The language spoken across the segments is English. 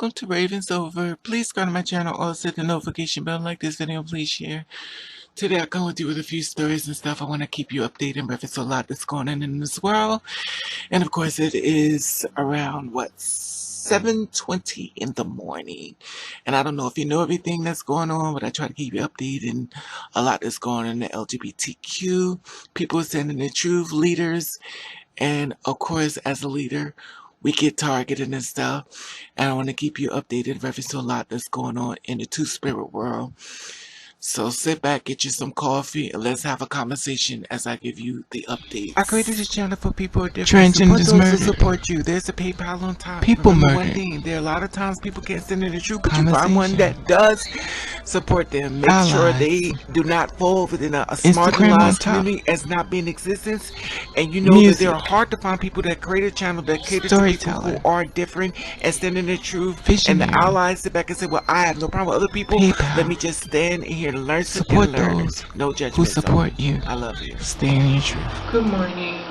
welcome to Ravens Over. Please subscribe to my channel, also hit the notification bell, like this video, please share. Today I come with you with a few stories and stuff. I want to keep you updated in reference to a lot that's going on in this world. And of course it is around, 7:20 in the morning. And I don't know if you know everything that's going on, but I try to keep you updated in a lot that's going on in the LGBTQ. People standing the truth, leaders. And of course, as a leader, we get targeted and stuff. And I want to keep you updated in reference to a lot that's going on in the two-spirit world. So sit back, get you some coffee, and let's have a conversation as I give you the updates. I created this channel for people of different Transgenders murdered. to support you. There's a PayPal on top. People Remember murdered. one thing, there are a lot of times people can't stand in the truth, but you find one that does support them. Make sure they do not fall within a marginalized community as not being in existence. And you know that there are hard to find people that create a channel that cater to people who are different and stand in the truth. And the allies sit back and say, well, I have no problem with other people. Let me just stand in here to learn something. Support those no judgment who support you. I love you. Stay in your truth. Good morning.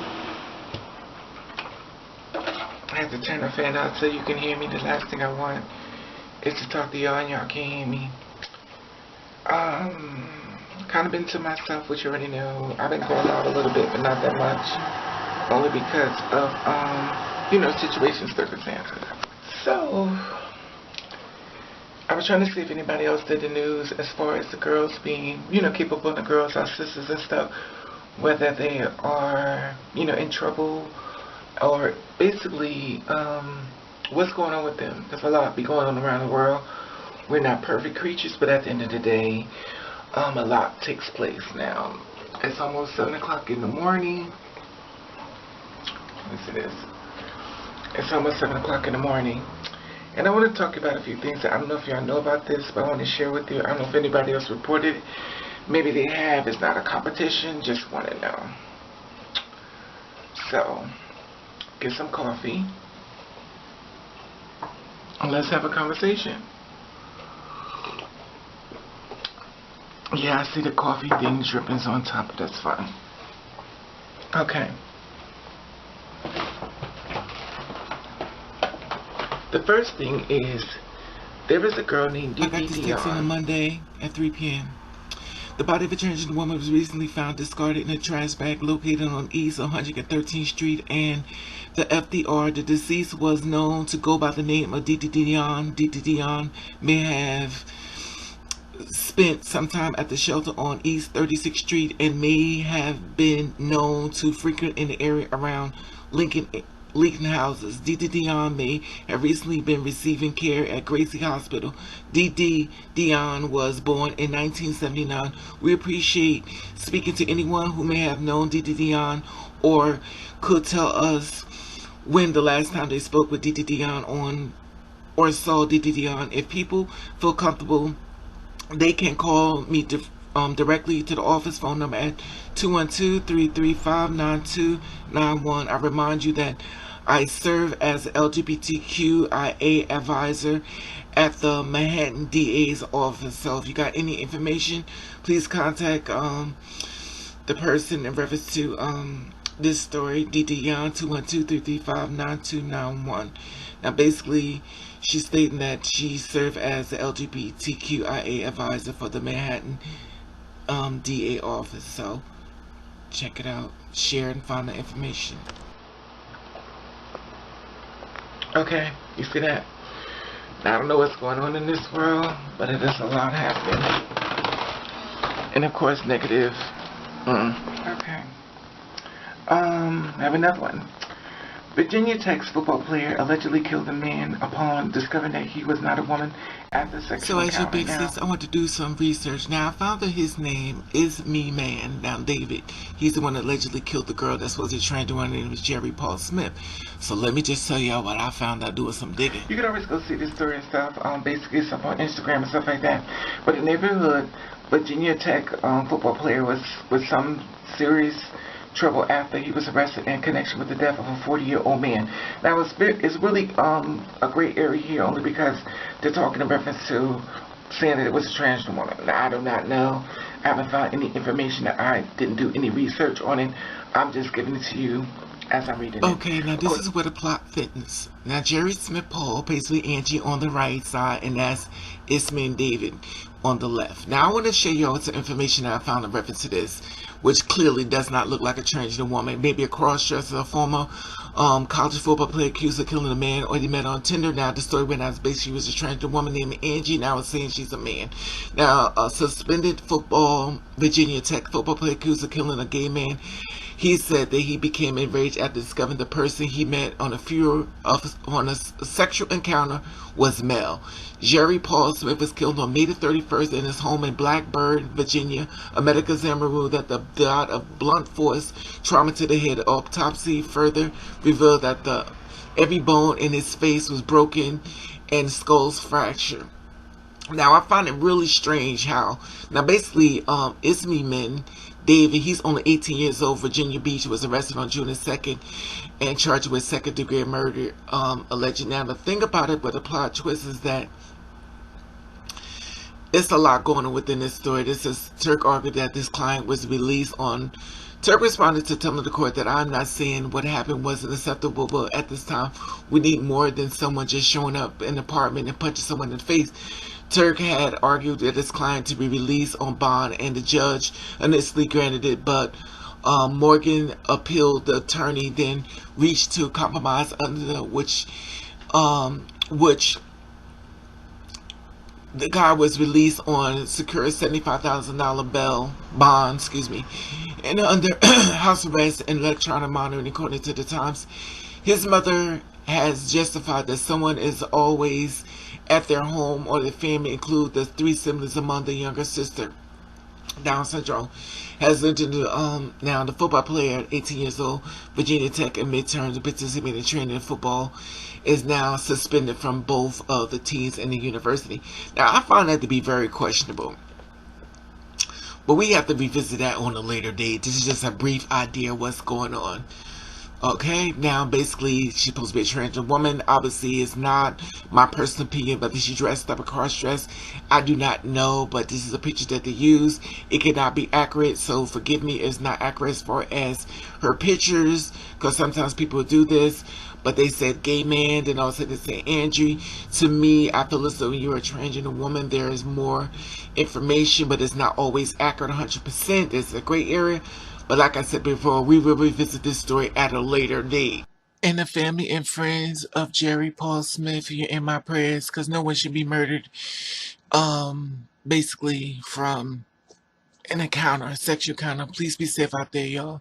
I have to turn the fan out so you can hear me. The last thing I want is to talk to y'all and y'all can't hear me. Kind of been to myself, which you already know. I've been going out a little bit, but not that much. Only because of, situations, circumstances. So, I was trying to see if anybody else did the news as far as the girls being, capable of the girls, our sisters and stuff, whether they are, in trouble or basically what's going on with them. There's a lot be going on around the world. We're not perfect creatures, but at the end of the day, a lot takes place now. It's almost 7 o'clock in the morning. Let me see this. It's almost 7 o'clock in the morning. And I want to talk about a few things. I don't know if y'all know about this, but I want to share with you. I don't know if anybody else reported it. Maybe they have. It's not a competition. Just want to know. So, get some coffee. And let's have a conversation. Yeah, I see the coffee thing dripping on top, but that's fine. Okay. The first thing is, there is a girl named DD. I got this text on a Monday at 3 p.m. The body of a transgender woman was recently found discarded in a trash bag located on East 113th Street and the FDR. The deceased was known to go by the name of DD Dion. DD Dion may have spent some time at the shelter on East 36th Street and may have been known to frequent in the area around Lincoln houses. DD Dion may have recently been receiving care at Gracie Hospital. DD Dion was born in 1979. We appreciate speaking to anyone who may have known DD Dion or could tell us when the last time they spoke with DD Dion or saw DD Dion. If people feel comfortable, they can call me directly to the office phone number at 212-335-9291. I remind you that I serve as LGBTQIA advisor at the Manhattan DA's office. So if you got any information, please contact the person in reference to this story, DD Young, 212-335-9291. Now basically, she's stating that she served as the LGBTQIA advisor for the Manhattan DA office. So check it out, share and find the information. Okay, you see that? Now, I don't know what's going on in this world, but it is a lot happening. And of course, negative. Okay. I have another one. Virginia Tech football player allegedly killed a man upon discovering that he was not a woman after sexual encounter. So as your big sis, I want to do some research. Now, I found that his name is Me-Man. Now, David, he's the one that allegedly killed the girl that was a transgender. Her name was Jerry Paul Smith. So let me just tell y'all what I found out doing some digging. You can always go see this story and stuff. Basically, it's up on Instagram and stuff like that. But in the neighborhood, Virginia Tech football player was with some serious trouble after he was arrested in connection with the death of a 40-year-old man. Now, it's really a great area here only because they're talking in reference to saying that it was a transgender woman. Now, I do not know. I haven't found any information. That I didn't do any research on it. I'm just giving it to you as I'm reading it. Okay, now this is where the plot fits. Now Jerry Smith Paul, basically Angie on the right side, and that's Isma and David on the left. Now I want to share y'all some information that I found in reference to this, which clearly does not look like a transgender woman. Maybe a cross-dresser, a former college football player accused of killing a man, or they met on Tinder. Now the story went out as basically she was a transgender woman named Angie. Now it's saying she's a man. Now a suspended football Virginia Tech football player accused of killing a gay man. He said that he became enraged after discovering the person he met on a sexual encounter was male. Jerry Paul Smith was killed on May the 31st in his home in Blacksburg, Virginia. A medical examiner ruled that the died of blunt force trauma to the head. Autopsy further revealed that every bone in his face was broken and skulls fractured. Now I find it really strange how now basically Ismi David, he's only 18 years old. Virginia Beach was arrested on June 2nd and charged with second-degree murder, alleged. Now, the thing about it, but the plot twist is that it's a lot going on within this story. This is Turk argued that this client was released on. Turk responded to telling the court that I'm not saying what happened wasn't acceptable, but at this time, we need more than someone just showing up in an apartment and punching someone in the face. Turk had argued that his client to be released on bond, and the judge initially granted it, but Morgan appealed. The attorney then reached to compromise under which the guy was released on secure $75,000 bond, and under house arrest and electronic monitoring, according to the Times. His mother has justified that someone is always at their home or their family, include the three siblings among the younger sister. Down syndrome has led into now the football player at 18 years old, Virginia Tech and midterms participating in training in football, is now suspended from both of the teams in the university. Now I find that to be very questionable, but we have to revisit that on a later date. This is just a brief idea of what's going on. Okay, now basically she's supposed to be a transgender woman. Obviously it's not my personal opinion, but she dressed up a cross-dress. I do not know, but this is a picture that they use. It cannot be accurate, so forgive me, it's not accurate as far as her pictures, because sometimes people do this, but they said gay man, then also they said Andrew. To me, I feel as though when you're a transgender woman, there is more information, but it's not always accurate 100%. It's a gray area. But like I said before, we will revisit this story at a later date. And the family and friends of Jerry Paul Smith, you're in my prayers, because no one should be murdered, basically from an encounter, a sexual encounter. Please be safe out there, y'all.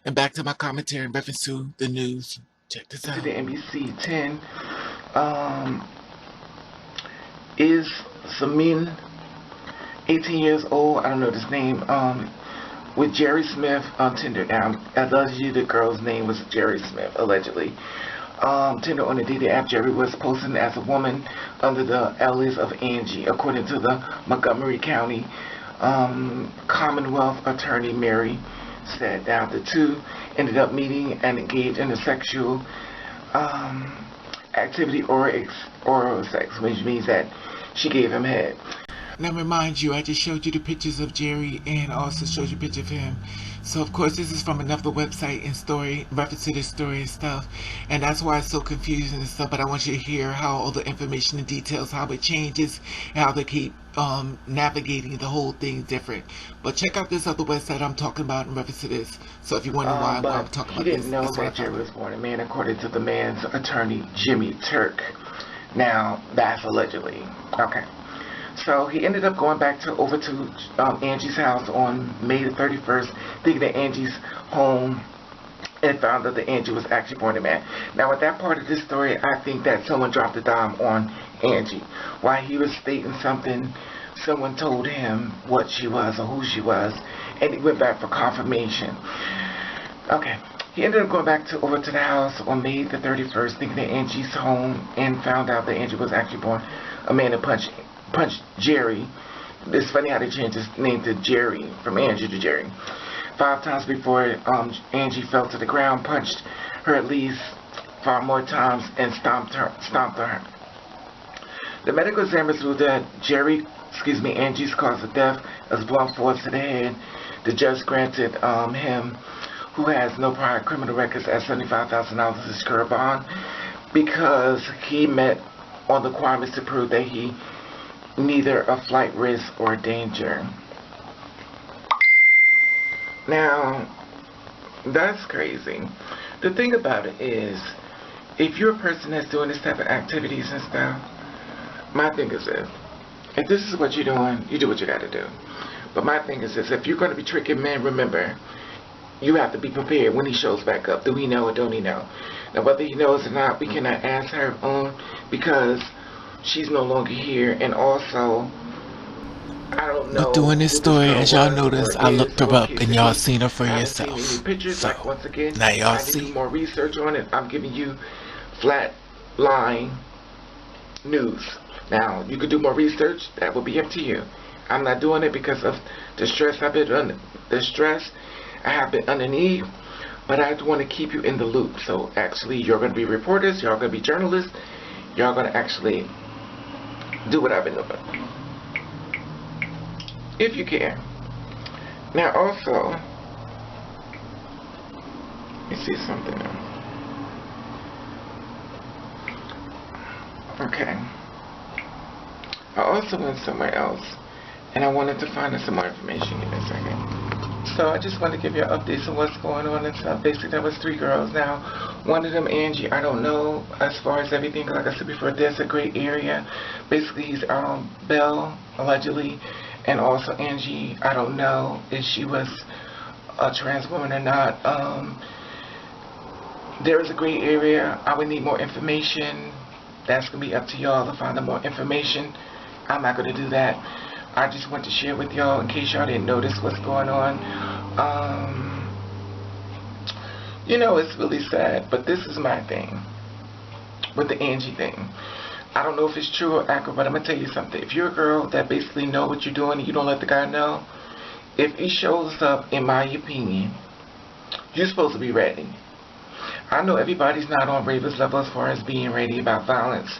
And back to my commentary in reference to the news. Check this out. To the NBC 10, is Samin, 18 years old, I don't know his name, with Jerry Smith on Tinder. Now, allegedly the girl's name was Jerry Smith, allegedly. Tinder on the dating app, Jerry was posting as a woman under the alias of Angie, according to the Montgomery County Commonwealth Attorney Mary said. Now, the two ended up meeting and engaged in a sexual activity or oral sex, which means that she gave him head. Now remind you, I just showed you the pictures of Jerry and also showed you a picture of him. So of course this is from another website and story, reference to this story and stuff. And that's why it's so confusing and stuff, but I want you to hear how all the information and details, how it changes, and how they keep navigating the whole thing different. But check out this other website I'm talking about in reference to this. So if you wonder why I'm talking about this. He didn't know that Jerry was born a man, according to the man's attorney, Jimmy Turk. Now, that's allegedly. Okay. So he ended up going back over to Angie's house on May the 31st, thinking that Angie's home, and found out that Angie was actually born a man. Now, with that part of this story, I think that someone dropped a dime on Angie. While he was stating something, someone told him what she was or who she was, and he went back for confirmation. Okay. He ended up going back over to the house on May the 31st, thinking that Angie's home, and found out that Angie was actually born a man and punched Jerry. It's funny how they changed his name to Jerry, from Angie to Jerry. 5 times before Angie fell to the ground, punched her at least 5 more times, and stomped on her. The medical examiners ruled that Angie's cause of death as blunt force to the head. The judge granted him, who has no prior criminal records at $75,000 as secure bond because he met all the requirements to prove that he neither a flight risk or danger. Now, that's crazy. The thing about it is, if you're a person that's doing this type of activities and stuff, my thing is this. If this is what you're doing, you do what you gotta do. But my thing is this, if you're gonna be tricking men, remember, you have to be prepared when he shows back up. Do he know or don't he know? Now, whether he knows or not, we cannot ask her on because she's no longer here. And also, I don't know. But doing this who story, girl as y'all was noticed, or I is looked her or up case and it y'all be. seen her for I haven't seen yourself. any pictures. So, Like, once again, now y'all I need to see. do more research on it. I'm giving you flat line news. Now, you could do more research. That will be up to you. I'm not doing it because of the stress I've been under. The stress I have been underneath. But I want to keep you in the loop. So actually, you're going to be reporters. You're going to be journalists. You're going to actually do what I've been doing, if you care. Now, also, let me see something else. Okay. I also went somewhere else, and I wanted to find out some more information. Give me a second. So I just want to give you an update on what's going on and stuff. Basically, there was 3 girls. Now, one of them, Angie, I don't know as far as everything. Like I said before, there's a gray area. Basically, he's Belle, allegedly, and also Angie, I don't know if she was a trans woman or not. There is a gray area. I would need more information. That's going to be up to y'all to find out more information. I'm not going to do that. I just want to share with y'all in case y'all didn't notice what's going on. You know, it's really sad, but this is my thing with the Angie thing. I don't know if it's true or accurate, but I'm going to tell you something. If you're a girl that basically know what you're doing and you don't let the guy know, if he shows up, in my opinion, you're supposed to be ready. I know everybody's not on Raven's level as far as being ready about violence.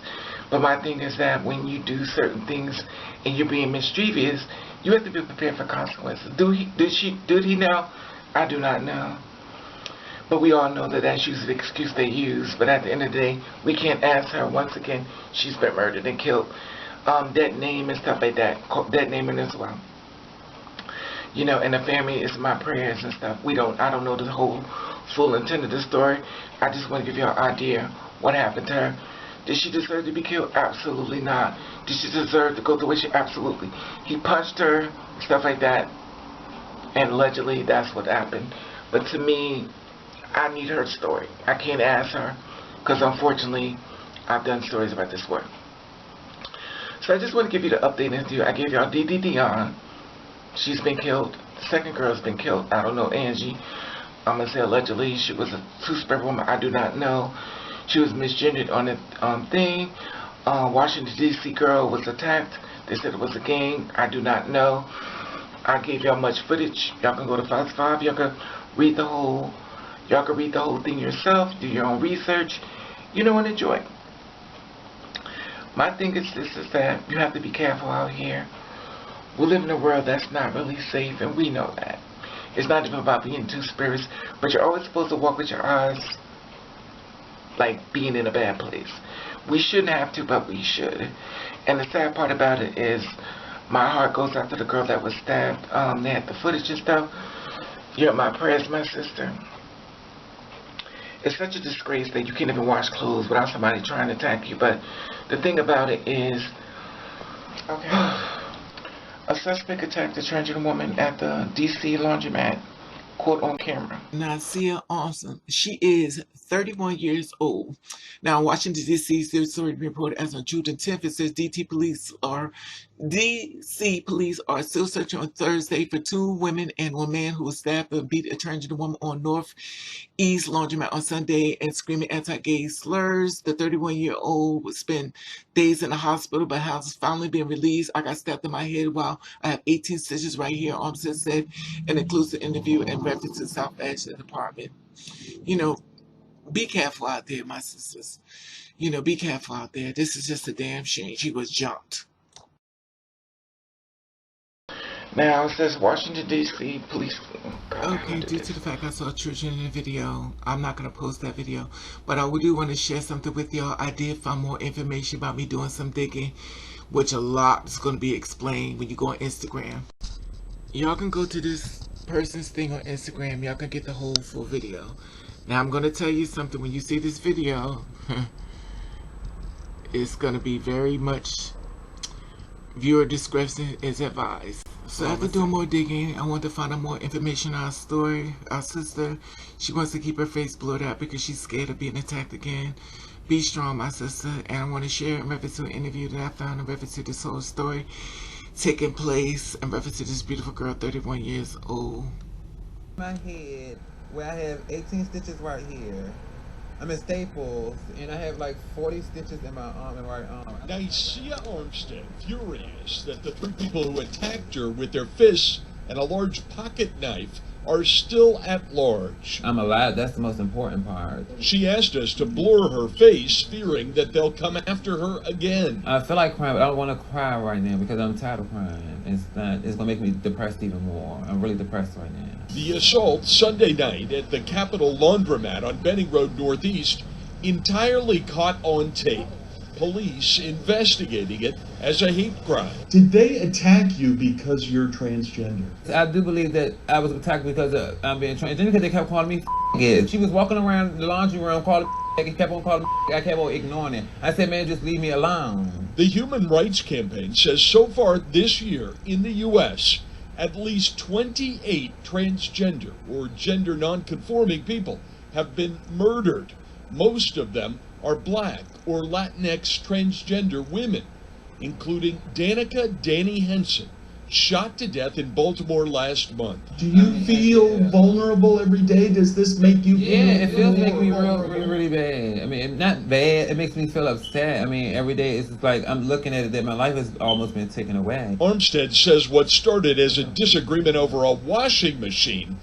But my thing is that when you do certain things and you're being mischievous, you have to be prepared for consequences. Did he know? I do not know. But we all know that that's usually the excuse they use. But at the end of the day, we can't ask her. Once again, she's been murdered and killed. That name and stuff like that. That name as well. You know, and the family is my prayers and stuff. I don't know the whole full intent of the story. I just want to give you an idea what happened to her. Did she deserve to be killed? Absolutely not. Did she deserve to go through what she? Absolutely. He punched her, stuff like that, and allegedly that's what happened. But to me, I need her story. I can't ask her, because unfortunately, I've done stories about this work. So I just want to give you the update. I gave y'all Dee Dion. She's been killed. The second girl's been killed. I don't know, Angie. I'm going to say allegedly she was a two-spirit woman. I do not know. She was misgendered on the thing. Washington, D.C. girl was attacked. They said it was a gang. I do not know. I gave y'all much footage. Y'all can go to Fox 5. Y'all can read the whole thing yourself. Do your own research. You know, and enjoy. My thing is this, is that you have to be careful out here. We live in a world that's not really safe, and we know that. It's not even about being two spirits, but you're always supposed to walk with your eyes like being in a bad place. We shouldn't have to, but we should. And the sad part about it is my heart goes out to the girl that was stabbed. They had the footage and stuff. You're my prayers, my sister. It's such a disgrace that you can't even wash clothes without somebody trying to attack you. But the thing about it is, okay, a suspect attacked a transgender woman at the D.C. laundromat. Caught on camera. Nasia Awesome. She is 31 years old. Now, Washington, D.C. story reported as on June 10th. It says DC police are still searching on Thursday for 2 women and 1 man who was stabbed and beat a transgender woman on Northeast Laundromat on Sunday and screaming anti-gay slurs. The 31-year-old would spend days in the hospital, but has finally been released. I got stabbed in my head while I have 18 stitches right here, officer said, and includes the interview and reference to South Ashland Department. You know, be careful out there, my sisters. You know, be careful out there. This is just a damn shame. She was jumped. Now it says Washington D.C. police. God, Okay, due to the fact I saw children in the video, I'm not going to post that video. But I do want to share something with y'all. I did find more information about me doing some digging, which a lot is going to be explained when you go on Instagram. Y'all can go to this person's thing on Instagram. Y'all can get the whole full video. Now I'm going to tell you something. When you see this video, it's going to be very much viewer discretion is advised. So after doing more digging, I want to find out more information on our story. Our sister, she wants to keep her face blurred out because she's scared of being attacked again. Be strong, my sister. And I want to share in reference to an interview that I found in reference to this whole story taking place in reference to this beautiful girl, 31 years old. My head, where I have 18 stitches right here. I'm in Staples, and I have like 40 stitches in my arm and right arm. Nicia Armstead, furious that the three people who attacked her with their fists and a large pocket knife are still at large. I'm alive, that's the most important part. She asked us to blur her face, fearing that they'll come after her again. I feel like crying, but I don't want to cry right now because I'm tired of crying. It's going to make me depressed even more. I'm really depressed right now. The assault Sunday night at the Capitol Laundromat on Benning Road Northeast entirely caught on tape. Police investigating it as a hate crime. Did they attack you because you're transgender? I do believe that I was attacked because I'm being transgender because they kept calling me f***ed. She was walking around the laundry room calling me and kept on calling me. I kept on ignoring it. I said, man, just leave me alone. The Human Rights Campaign says so far this year in the U.S., at least 28 transgender or gender non-conforming people have been murdered. Most of them are Black or Latinx transgender women, including Danica Danny Henson, shot to death in Baltimore last month. Do you feel vulnerable every day? Does this make you feel? Yeah, it feels make me really bad. I mean, not bad. It makes me feel upset. I mean, every day it's just like I'm looking at it that my life has almost been taken away. Armstead says what started as a disagreement over a washing machine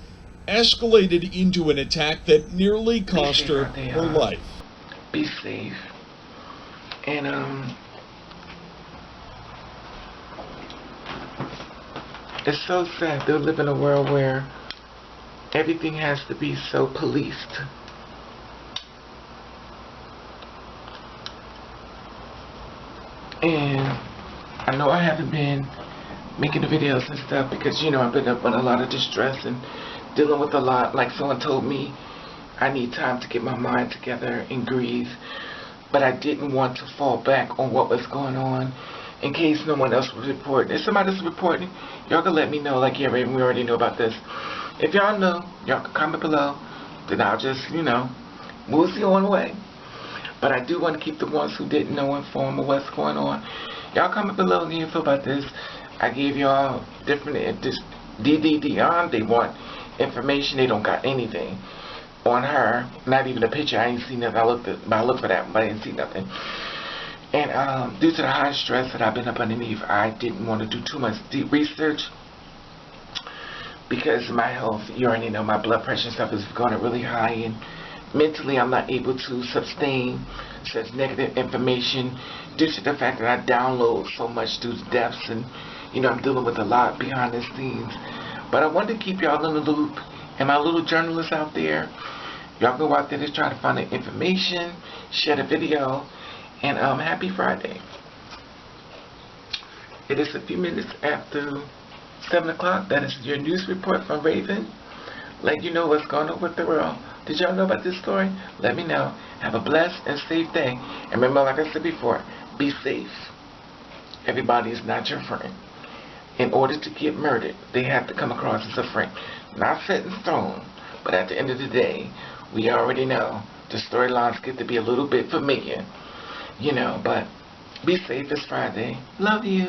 escalated into an attack that nearly cost her her life. Be safe. And it's so sad they live in a world where everything has to be so policed. And I know I haven't been making the videos and stuff because, you know, I've been up on a lot of distress and dealing with a lot. Like someone told me I need time to get my mind together and grieve. But I didn't want to fall back on what was going on in case no one else was reporting. If somebody's reporting, y'all can let me know. Like, yeah, Raven, we already know about this. If y'all know, y'all can comment below. Then I'll just, you know, move the on way. But I do want to keep the ones who didn't know informed of what's going on. Y'all comment below the info about this. I gave y'all different DDD. They want information. They don't got anything on her. Not even a picture. I ain't seen nothing. I looked for that, but I didn't see nothing. And due to the high stress that I've been up underneath, I didn't want to do too much deep research because my health, you already know, my blood pressure and stuff is going really high, and mentally I'm not able to sustain such negative information due to the fact that I download so much through the depths, and you know, I'm dealing with a lot behind the scenes. But I wanted to keep y'all in the loop, and my little journalists out there, y'all go out there to try to find the information, share the video, and happy Friday. It is a few minutes after 7 o'clock. That is your news report from Raven. Let you know what's going on with the world. Did y'all know about this story? Let me know. Have a blessed and safe day. And remember, like I said before, be safe. Everybody is not your friend. In order to get murdered, they have to come across as a friend. Not set in stone, but at the end of the day, we already know the storylines get to be a little bit familiar. You know, but be safe. It's Friday. Love you.